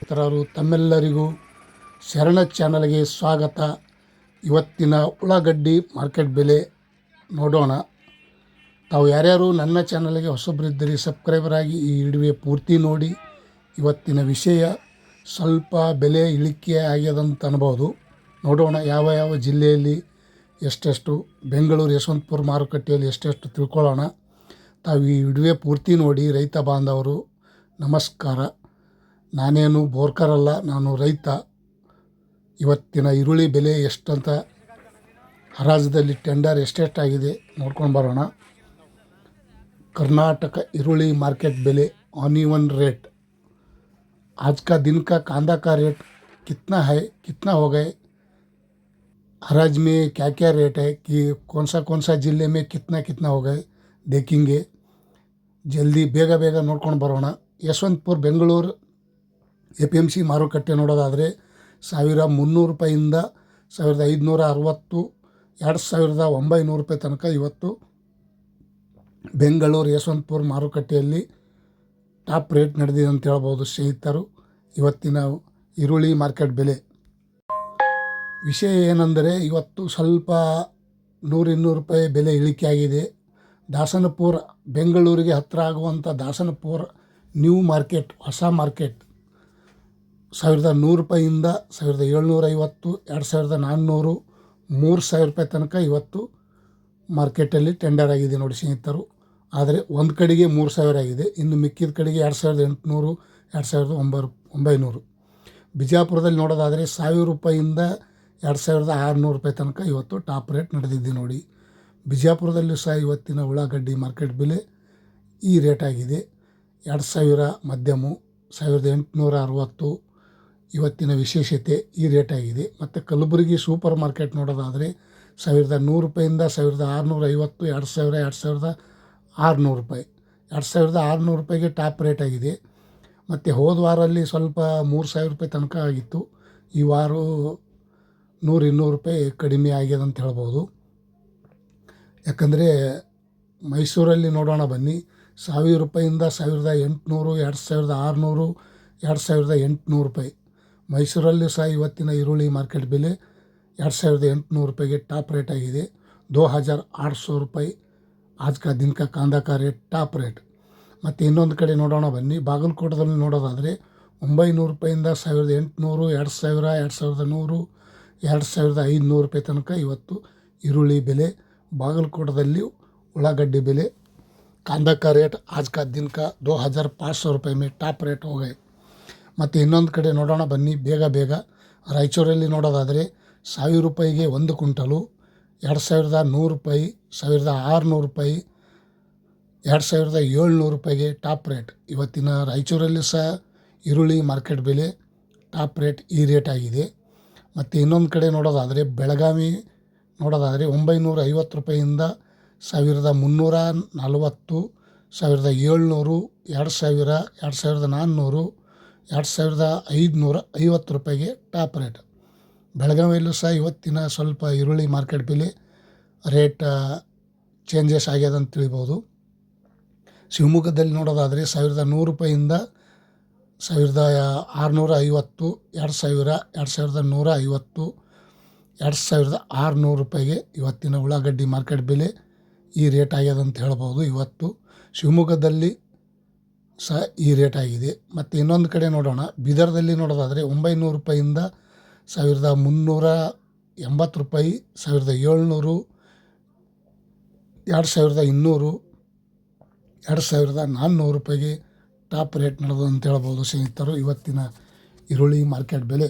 ಮಿತ್ರರು ತಮ್ಮೆಲ್ಲರಿಗೂ ಶರಣ ಚಾನಲ್ಗೆ ಸ್ವಾಗತ. ಇವತ್ತಿನ ಉಳ್ಳಾಗಡ್ಡಿ ಮಾರ್ಕೆಟ್ ಬೆಲೆ ನೋಡೋಣ. ತಾವು ಯಾರ್ಯಾರು ನನ್ನ ಚಾನಲ್ಗೆ ಹೊಸಬ್ರಿದ್ದರೆ ಸಬ್ಸ್ಕ್ರೈಬರ್ ಆಗಿ ಈ ವಿಡಿಯೋ ಪೂರ್ತಿ ನೋಡಿ. ಇವತ್ತಿನ ವಿಷಯ ಸ್ವಲ್ಪ ಬೆಲೆ ಇಳಿಕೆ ಆಗ್ಯದಂತ ಅನ್ಬೋದು. ನೋಡೋಣ ಯಾವ ಯಾವ ಜಿಲ್ಲೆಯಲ್ಲಿ ಎಷ್ಟೆಷ್ಟು, ಬೆಂಗಳೂರು ಯಶವಂತಪುರ ಮಾರುಕಟ್ಟೆಯಲ್ಲಿ ಎಷ್ಟೆಷ್ಟು ತಿಳ್ಕೊಳ್ಳೋಣ. ತಾವು ಈ ವಿಡಿಯೋ ಪೂರ್ತಿ ನೋಡಿ. ರೈತ ಬಾಂಧವರು ನಮಸ್ಕಾರ. ನಾನೇನು ಬೋರ್ಕರ್ ಅಲ್ಲ, ನಾನು ರೈತ. ಇವತ್ತಿನ ಈರುಳ್ಳಿ ಬೆಲೆ ಎಷ್ಟಂತ ಹರಾಜದಲ್ಲಿ ಟೆಂಡರ್ ಎಷ್ಟೆಷ್ಟಾಗಿದೆ ನೋಡ್ಕೊಂಡು ಬರೋಣ. कर्नाटक ಈರುಳ್ಳಿ मार्केट बेले ऑनियन रेट आज का दिन का कांदा का रेट कितना है, कितना हो गए, हराज में क्या क्या रेट है, कि कौन सा ಜಿಲ್ಲೆ में कितना कितना हो गए देखेंगे. ಜಲ್ದಿ ಬೇಗ ಬೇಗ ನೋಡ್ಕೊಂಡು ಬರೋಣ. ಯಶವಂತಪುರ ಬೆಂಗಳೂರು APMC ಮಾರುಕಟ್ಟೆ ನೋಡೋದಾದರೆ 1300 ರೂಪಾಯಿಂದ 1560, 2900 ರೂಪಾಯಿ ತನಕ ಇವತ್ತು ಬೆಂಗಳೂರು ಯಶವಂತಪುರ ಮಾರುಕಟ್ಟೆಯಲ್ಲಿ ಟಾಪ್ ರೇಟ್ ನಡೆದಿದೆ ಅಂತ ಹೇಳ್ಬೋದು ಸ್ನೇಹಿತರು. ಇವತ್ತಿನ ಈರುಳ್ಳಿ ಮಾರ್ಕೆಟ್ ಬೆಲೆ ವಿಷಯ ಏನೆಂದರೆ, ಇವತ್ತು ಸ್ವಲ್ಪ 100-200 ರೂಪಾಯಿ ಬೆಲೆ ಇಳಿಕೆ ಆಗಿದೆ. ದಾಸನಪುರ, ಬೆಂಗಳೂರಿಗೆ ಹತ್ತಿರ ಆಗುವಂಥ ದಾಸನಪುರ ನ್ಯೂ ಮಾರ್ಕೆಟ್, ಹೊಸ ಮಾರ್ಕೆಟ್ 1100 ರೂಪಾಯಿಂದ 1750, 2400, 3000 ರೂಪಾಯಿ ತನಕ ಇವತ್ತು ಮಾರ್ಕೆಟಲ್ಲಿ ಟೆಂಡರ್ ಆಗಿದೆ ನೋಡಿ ಸ್ನೇಹಿತರು. ಆದರೆ ಒಂದು ಕಡೆಗೆ 3000 ಆಗಿದೆ, ಇನ್ನು ಮಿಕ್ಕಿದ ಕಡೆಗೆ 2800, 2900. ಬಿಜಾಪುರದಲ್ಲಿ ನೋಡೋದಾದರೆ 1000 ರೂಪಾಯಿಂದ 2600 ರೂಪಾಯಿ ತನಕ ಇವತ್ತು ಟಾಪ್ ರೇಟ್ ನಡೆದಿದೆ ನೋಡಿ. ಬಿಜಾಪುರದಲ್ಲೂ ಸಹ ಇವತ್ತಿನ ಉಳ್ಳಾಗಡ್ಡಿ ಮಾರ್ಕೆಟ್ ಬೆಲೆ ಈ ರೇಟ್ ಆಗಿದೆ. 2000 ಮಧ್ಯಮು, 1860 ಇವತ್ತಿನ ವಿಶೇಷತೆ ಈ ರೇಟ್ ಆಗಿದೆ. ಮತ್ತು ಕಲಬುರಗಿ ಸೂಪರ್ ಮಾರ್ಕೆಟ್ ನೋಡೋದಾದರೆ 1100 ರೂಪಾಯಿಂದ 1650, 2000, 2600 ರೂಪಾಯಿ, 2600 ರೂಪಾಯಿಗೆ ಟಾಪ್ ರೇಟ್ ಆಗಿದೆ. ಮತ್ತು ಹೋದ ವಾರಲ್ಲಿ ಸ್ವಲ್ಪ 3000 ರೂಪಾಯಿ ತನಕ ಆಗಿತ್ತು. ಈ ವಾರ 100-200 ರೂಪಾಯಿ ಕಡಿಮೆ ಆಗ್ಯದ ಅಂತ ಹೇಳ್ಬೋದು. ಯಾಕಂದರೆ ಮೈಸೂರಲ್ಲಿ ನೋಡೋಣ ಬನ್ನಿ, 1000 ರೂಪಾಯಿಂದ 1800, 2600, 2800 ರೂಪಾಯಿ. ಮೈಸೂರಲ್ಲಿ ಸಹ ಇವತ್ತಿನ ಈರುಳ್ಳಿ ಮಾರ್ಕೆಟ್ ಬೆಲೆ 2800 रुपये टॉप रेट आಗಿದೆ. 2800 रुपये आज का दिन का कांदा का रेट ಟಾಪ್ ರೇಟ್. ಮತ್ತು ಇನ್ನೊಂದು ಕಡೆ ನೋಡೋಣ ಬನ್ನಿ, ಬಾಗಲಕೋಟದಲ್ಲಿ ನೋಡೋದಾದರೆ 900 ರೂಪಾಯಿಂದ 1800, 2000, 2100, 2500 ರೂಪಾಯಿ ತನಕ ಇವತ್ತು ಈರುಳ್ಳಿ ಬೆಲೆ. ಬಾಗಲಕೋಟದಲ್ಲಿ ಉಳ್ಳಾಗಡ್ಡಿ ಬೆಲೆ कांदा का रेट आज का दिन का 2500 रुपये में ಟಾಪ್ ರೇಟ್ हो गए. ಮತ್ತು ಇನ್ನೊಂದು ಕಡೆ ನೋಡೋಣ ಬನ್ನಿ ಬೇಗ ಬೇಗ. ರಾಯಚೂರಲ್ಲಿ ನೋಡೋದಾದರೆ 1000 ರೂಪಾಯಿಗೆ 1 ಕ್ವಿಂಟಲು, 2100 ರೂಪಾಯಿ, 1600 ರೂಪಾಯಿ, 2700 ರೂಪಾಯಿಗೆ ಟಾಪ್ ರೇಟ್. ಇವತ್ತಿನ ರಾಯಚೂರಲ್ಲಿ ಸಹ ಈರುಳ್ಳಿ ಮಾರ್ಕೆಟ್ ಬೆಲೆ ಟಾಪ್ ರೇಟ್ ಈ ರೇಟ್ ಆಗಿದೆ. ಮತ್ತು ಇನ್ನೊಂದು ಕಡೆ ನೋಡೋದಾದರೆ ಬೆಳಗಾವಿ ನೋಡೋದಾದರೆ 950 ರೂಪಾಯಿಯಿಂದ 1340, 1700, 2000, 2400, 2550 ರೂಪಾಯಿಗೆ ಟಾಪ್ ರೇಟ್. ಬೆಳಗಾವಿಯಲ್ಲೂ ಸಹ ಇವತ್ತಿನ ಸ್ವಲ್ಪ ಈರುಳ್ಳಿ ಮಾರ್ಕೆಟ್ ಬೆಲೆ ರೇಟ್ ಚೇಂಜಸ್ ಆಗ್ಯದ ಅಂತ ತಿಳಿಬೋದು. ಶಿವಮೊಗ್ಗದಲ್ಲಿ ನೋಡೋದಾದರೆ 1100 ರೂಪಾಯಿಂದ 1650, 2000, 2150, 2600 ರೂಪಾಯಿಗೆ ಇವತ್ತಿನ ಉಳ್ಳಾಗಡ್ಡಿ ಮಾರ್ಕೆಟ್ ಬೆಲೆ ಈ ರೇಟ್ ಆಗ್ಯದ ಅಂತ ಹೇಳ್ಬೋದು. ಇವತ್ತು ಶಿವಮೊಗ್ಗದಲ್ಲಿ ಸಹ ಈ ರೇಟ್ ಆಗಿದೆ. ಮತ್ತು ಇನ್ನೊಂದು ಕಡೆ ನೋಡೋಣ, ಬೀದರ್ದಲ್ಲಿ ನೋಡೋದಾದರೆ 900 ರೂಪಾಯಿಂದ 1380 ರೂಪಾಯಿ, 1700, 2200, 2400 ರೂಪಾಯಿಗೆ ಟಾಪ್ ರೇಟ್ ನಡೆದು ಅಂತ ಹೇಳ್ಬೋದು ಸ್ನೇಹಿತರು. ಇವತ್ತಿನ ಈರುಳ್ಳಿ ಮಾರ್ಕೆಟ್ ಬೆಲೆ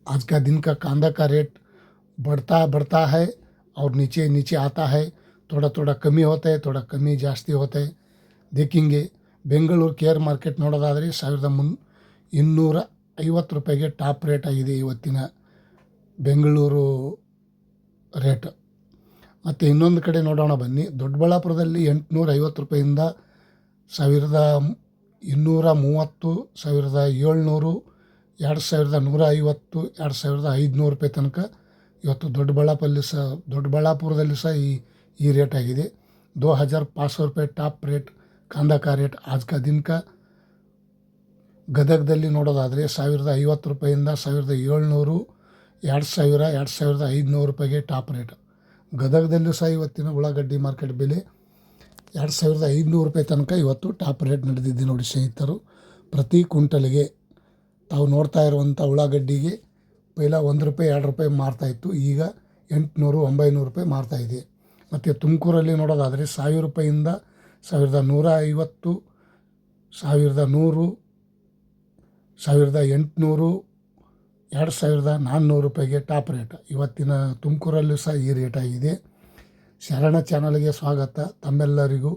आज का दिन का कांदा का रेट बढ़ता है और नीचे नीचे आता है, थोड़ा थोड़ा कमी होता है, थोड़ा कमी ಜಾಸ್ತಿ होता है. देखेंगे. ಬೆಂಗಳೂರು ಕೇರ್ ಮಾರ್ಕೆಟ್ ನೋಡೋದಾದರೆ 1250 ರೂಪಾಯಿಗೆ ಟಾಪ್ ರೇಟ್ ಆಗಿದೆ ಇವತ್ತಿನ ಬೆಂಗಳೂರು ರೇಟ್. ಮತ್ತು ಇನ್ನೊಂದು ಕಡೆ ನೋಡೋಣ ಬನ್ನಿ, ದೊಡ್ಡಬಳ್ಳಾಪುರದಲ್ಲಿ 850 ರೂಪಾಯಿಂದ 1230, 1700, 2150, 2500 ರೂಪಾಯಿ ತನಕ ಇವತ್ತು ದೊಡ್ಡಬಳ್ಳಾಪುರದಲ್ಲಿ ಸಹ ಈ ರೇಟ್ ಆಗಿದೆ. 2500 रुपये टॉप रेट कांदा का रेट आज का दिन का ಗದಗದಲ್ಲಿ ನೋಡೋದಾದರೆ 1050 ರೂಪಾಯಿಂದ 1700, 2000, 2500 ರೂಪಾಯಿಗೆ ಟಾಪ್ ರೇಟ್. ಗದಗದಲ್ಲೂ ಸಹ ಇವತ್ತಿನ ಉಳ್ಳಾಗಡ್ಡಿ ಮಾರ್ಕೆಟ್ ಬೆಲೆ 2500 ರೂಪಾಯಿ ತನಕ ಇವತ್ತು ಟಾಪ್ ರೇಟ್ ನಡೆದಿದೆ ನೋಡಿ ಸ್ನೇಹಿತರು. ಪ್ರತಿ ಕ್ವಿಂಟಲ್ಗೆ ತಾವು ನೋಡ್ತಾ ಇರುವಂಥ ಉಳ್ಳಾಗಡ್ಡಿಗೆ ಪೈಲ 1 ರೂಪಾಯಿ 2 ರೂಪಾಯಿ ಮಾರ್ತಾಯಿತ್ತು, ಈಗ 800, 900 ರೂಪಾಯಿ ಮಾರ್ತಾಯಿದೆ. ಮತ್ತು ತುಮಕೂರಲ್ಲಿ ನೋಡೋದಾದರೆ 1000 ರೂಪಾಯಿಂದ 1150, 1100, 1800, 2400 ರೂಪಾಯಿಗೆ ಟಾಪ್ ರೇಟ್. ಇವತ್ತಿನ ತುಮಕೂರಲ್ಲೂ ಸಹ ಈ ರೇಟ್ ಆಗಿದೆ. ಶರಣ ಚಾನಲ್ಗೆ ಸ್ವಾಗತ ತಮ್ಮೆಲ್ಲರಿಗೂ.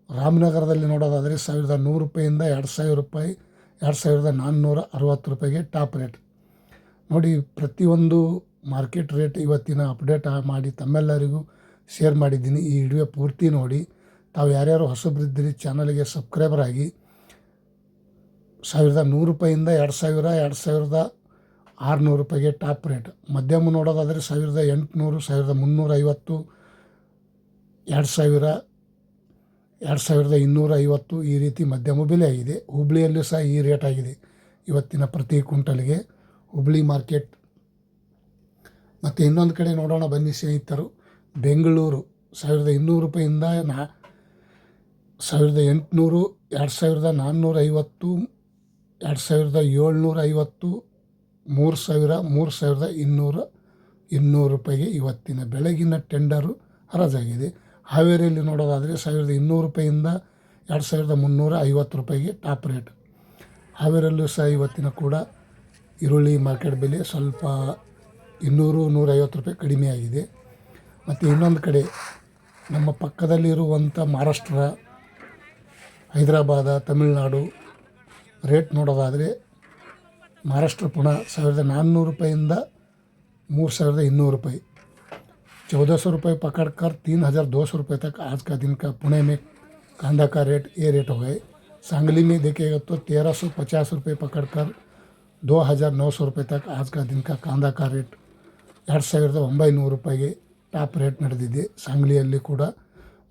ರಾಮನಗರದಲ್ಲಿ ನೋಡೋದಾದರೆ 1100 ರೂಪಾಯಿಂದ 2000 ರೂಪಾಯಿ, 2460 ರೂಪಾಯಿಗೆ ಟಾಪ್ ರೇಟ್. ನೋಡಿ, ಪ್ರತಿಯೊಂದು ಮಾರ್ಕೆಟ್ ರೇಟ್ ಇವತ್ತಿನ ಅಪ್ಡೇಟ್ ಮಾಡಿ ತಮ್ಮೆಲ್ಲರಿಗೂ ಶೇರ್ ಮಾಡಿದ್ದೀನಿ. ಈ ವಿಡಿಯೋ ಪೂರ್ತಿ ನೋಡಿ. ತಾವು ಯಾರ್ಯಾರು ಹೊಸಬ್ರಿದ್ದೀರಿ ಚಾನಲ್ಗೆ ಸಬ್ಸ್ಕ್ರೈಬರ್ ಆಗಿ. 1100 ರೂಪಾಯಿಂದ 2000, 2600 ರೂಪಾಯಿಗೆ ಟಾಪ್ ರೇಟ್. ಮಧ್ಯಮ ನೋಡೋದಾದರೆ 1800, 1350, 2000, 2250 ಈ ರೀತಿ ಮಧ್ಯಮ ಬೆಲೆ ಆಗಿದೆ. ಹುಬ್ಳಿಯಲ್ಲೂ ಸಹ ಈ ರೇಟ್ ಆಗಿದೆ ಇವತ್ತಿನ ಪ್ರತಿ ಕ್ವಿಂಟಲ್ಗೆ, ಹುಬ್ಳಿ ಮಾರ್ಕೆಟ್. ಮತ್ತು ಇನ್ನೊಂದು ಕಡೆ ನೋಡೋಣ ಬನ್ನಿ ಸ್ನೇಹಿತರು. ಬೆಂಗಳೂರು 1200 ರೂಪಾಯಿಂದ 1800, 2450, 2750, 3000, 3200 ರೂಪಾಯಿಗೆ ಇವತ್ತಿನ ಬೆಳಗಿನ ಟೆಂಡರು ಹರಾಜಾಗಿದೆ. ಹಾವೇರಿಯಲ್ಲಿ ನೋಡೋದಾದರೆ 1200 ರೂಪಾಯಿಂದ 2350 ರೂಪಾಯಿಗೆ ಟಾಪ್ ರೇಟ್. ಹಾವೇರಿಯಲ್ಲೂ ಸಹ ಇವತ್ತಿನ ಕೂಡ ಈರುಳ್ಳಿ ಮಾರ್ಕೆಟ್ ಬೆಲೆ ಸ್ವಲ್ಪ 200, 150 ರೂಪಾಯಿ ಕಡಿಮೆ ಆಗಿದೆ. ಮತ್ತು ಇನ್ನೊಂದು ಕಡೆ ನಮ್ಮ ಪಕ್ಕದಲ್ಲಿರುವಂಥ ಮಹಾರಾಷ್ಟ್ರ, ಹೈದರಾಬಾದ, ತಮಿಳುನಾಡು ರೇಟ್ ನೋಡೋದಾದರೆ महाराष्ट्र पुणे 1400 रुपये 3200 रुपये, 1400 रुपये पकड़कर 3200 रुपये तक आज का दिन का पुणे में कांदा का रेट ये रेट हो गए। सांगली में देखिएगा तो 1350 रुपये पकड़कर 2900 रुपये तक आज का दिन का कांदा का रेट 2900 ರೂಪಾಯಿಗೆ ಟಾಪ್ ರೇಟ್ ನಡೆದಿದೆ ಸಾಂಗ್ಲಿಯಲ್ಲಿ ಕೂಡ.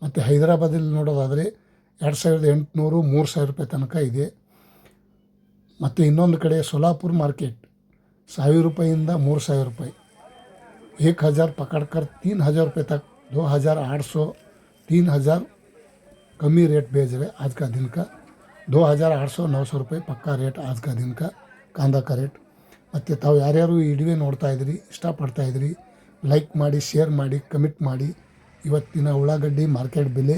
ಮತ್ತು ಹೈದರಾಬಾದಲ್ಲಿ ನೋಡೋದಾದರೆ 2800, 3000 ರೂಪಾಯಿ ತನಕ ಇದೆ. ಮತ್ತು ಇನ್ನೊಂದು ಕಡೆ ಸೋಲಾಪುರ ಮಾರ್ಕೆಟ್ 1000 ರೂಪಾಯಿಂದ 3000 ರೂಪಾಯಿ, 1000 पकड़कर 3000 रुपये तक 2800, 3000 कमी रेट भेज रहे आज का दिन का 2800, 900 रुपये पक्का रेट आज का दिन का कांदा का रेट. ಮತ್ತು ತಾವು ಯಾರ್ಯಾರು ಈ ವಿಡಿಯೋ ನೋಡ್ತಾ ಇದ್ರಿ, ಇಷ್ಟಪಡ್ತಾ ಇದ್ರಿ, ಲೈಕ್ ಮಾಡಿ, ಶೇರ್ ಮಾಡಿ, ಕಮೆಂಟ್ ಮಾಡಿ. ಇವತ್ತಿನ ಉಳ್ಳಾಗಡ್ಡಿ ಮಾರ್ಕೆಟ್ ಬೆಲೆ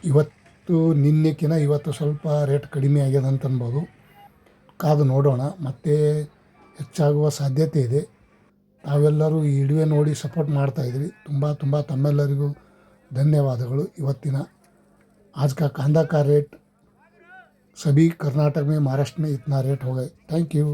ಇವತ್ತು ನಿನ್ನೆಕಿನ ಇವತ್ತು ಸ್ವಲ್ಪ ರೇಟ್ ಕಡಿಮೆ ಆಗ್ಯದ ಅಂತ ಅನ್ಬೋದು. ಕಾದು ನೋಡೋಣ, ಮತ್ತೆ ಹೆಚ್ಚಾಗುವ ಸಾಧ್ಯತೆ ಇದೆ. ತಾವೆಲ್ಲರೂ ಈ ವಿಡಿಯೋ ನೋಡಿ ಸಪೋರ್ಟ್ ಮಾಡ್ತಾಯಿದ್ರಿ, ತುಂಬ ತಮ್ಮೆಲ್ಲರಿಗೂ ಧನ್ಯವಾದಗಳು. ಇವತ್ತಿನ आज का कांदा का रेट सभी कर्नाटक में, महाराष्ट्र में इतना रेट हो गए. Thank you.